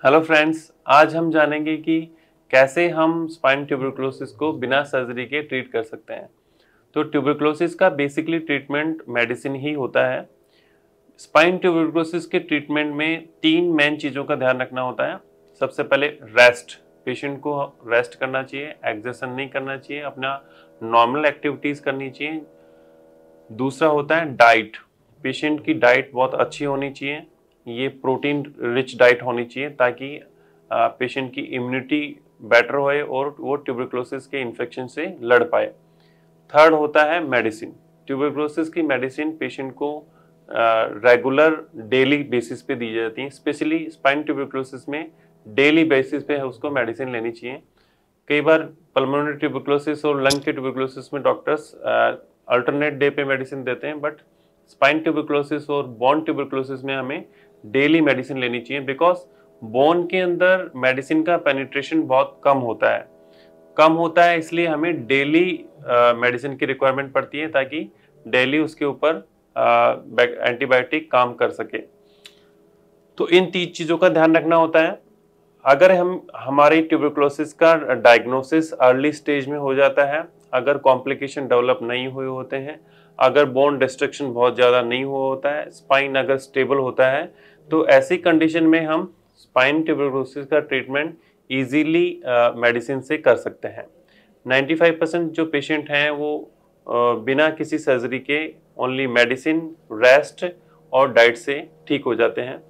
Hello friends, आज हम जानेंगे कि कैसे हम स्पाइन ट्यूबरकुलोसिस को बिना सर्जरी के ट्रीट कर सकते हैं। तो ट्यूबरकुलोसिस का बेसिकली ट्रीटमेंट मेडिसिन ही होता है। स्पाइन ट्यूबरकुलोसिस के ट्रीटमेंट में तीन मेन चीज़ों का ध्यान रखना होता है। सबसे पहले रेस्ट, पेशेंट को रेस्ट करना चाहिए, एक्सरसाइज नहीं करना चाहिए, अपना नॉर्मल एक्टिविटीज़ करनी चाहिए। दूसरा होता है डाइट, पेशेंट की डाइट बहुत अच्छी होनी चाहिए, ये प्रोटीन रिच डाइट होनी चाहिए ताकि पेशेंट की इम्यूनिटी बेटर होए और वो ट्यूबरकुलोसिस के इन्फेक्शन से लड़ पाए। थर्ड होता है मेडिसिन। ट्यूबरकुलोसिस की मेडिसिन पेशेंट को रेगुलर डेली बेसिस पे दी जाती है। स्पेशली स्पाइन ट्यूबरकुलोसिस में डेली बेसिस पे उसको मेडिसिन लेनी चाहिए। कई बार पल्मोनरी ट्यूबरकुलोसिस और लंग के ट्यूबरकुलोसिस में डॉक्टर्स अल्टरनेट डे पे मेडिसिन देते हैं, बट स्पाइन ट्यूबरकुलोसिस और बोन ट्यूबरकुलोसिस में हमें डेली मेडिसिन लेनी चाहिए। बिकॉज बोन के अंदर मेडिसिन का पेनिट्रेशन बहुत कम होता है, इसलिए हमें डेली मेडिसिन की रिक्वायरमेंट पड़ती है ताकि डेली उसके ऊपर एंटीबायोटिक काम कर सके। तो इन तीन चीज़ों का ध्यान रखना होता है। अगर हमारी ट्यूबरकुलोसिस का डायग्नोसिस अर्ली स्टेज में हो जाता है, अगर कॉम्प्लिकेशन डेवलप नहीं हुए होते हैं, अगर बोन डिस्ट्रक्शन बहुत ज़्यादा नहीं हुआ होता है, स्पाइन अगर स्टेबल होता है, तो ऐसी कंडीशन में हम स्पाइन ट्यूबरकुलोसिस का ट्रीटमेंट इजीली मेडिसिन से कर सकते हैं। 95% जो पेशेंट हैं वो बिना किसी सर्जरी के ओनली मेडिसिन, रेस्ट और डाइट से ठीक हो जाते हैं।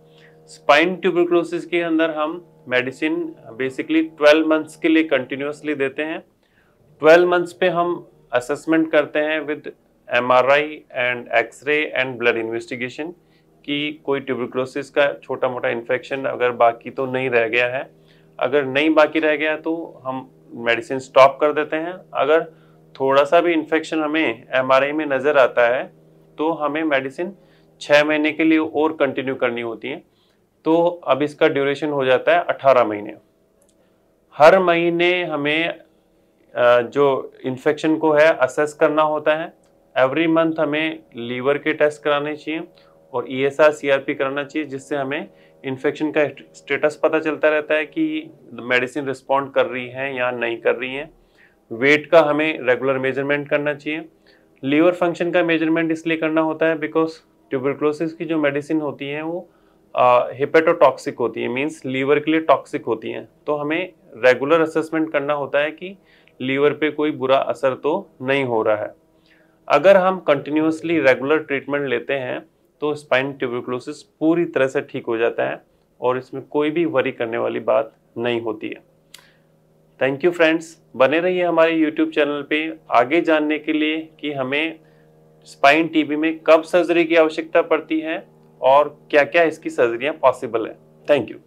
स्पाइन ट्यूबरकुलोसिस के अंदर हम मेडिसिन बेसिकली 12 मंथ्स के लिए कंटिन्यूसली देते हैं। 12 मंथ्स पे हम असेसमेंट करते हैं with MRI and X-ray and blood investigation कि कोई ट्यूबरकुलोसिस का छोटा मोटा इन्फेक्शन अगर बाकी तो नहीं रह गया है। अगर नहीं बाकी रह गया तो हम मेडिसिन स्टॉप कर देते हैं। अगर थोड़ा सा भी इन्फेक्शन हमें MRI में नज़र आता है तो हमें मेडिसिन 6 महीने के लिए और कंटिन्यू करनी होती है। तो अब इसका ड्यूरेशन हो जाता है 18 महीने। हर महीने हमें जो इन्फेक्शन को है असेस करना होता है। एवरी मंथ हमें लीवर के टेस्ट कराने चाहिए और ESR CRP कराना चाहिए, जिससे हमें इन्फेक्शन का स्टेटस पता चलता रहता है कि मेडिसिन रिस्पॉन्ड कर रही है या नहीं कर रही है। वेट का हमें रेगुलर मेजरमेंट करना चाहिए। लीवर फंक्शन का मेजरमेंट इसलिए करना होता है बिकॉज ट्यूबरकुलोसिस की जो मेडिसिन होती हैं वो हेपेटोटॉक्सिक होती है, मींस लीवर के लिए टॉक्सिक होती हैं। तो हमें रेगुलर असेसमेंट करना होता है कि लीवर पे कोई बुरा असर तो नहीं हो रहा है। अगर हम कंटिन्यूसली रेगुलर ट्रीटमेंट लेते हैं तो स्पाइन ट्यूबरकुलोसिस पूरी तरह से ठीक हो जाता है और इसमें कोई भी वरी करने वाली बात नहीं होती है। थैंक यू फ्रेंड्स, बने रहिए हमारे यूट्यूब चैनल पे आगे जानने के लिए कि हमें स्पाइन TB में कब सर्जरी की आवश्यकता पड़ती है और क्या क्या इसकी सर्जरियां पॉसिबल है। Thank you.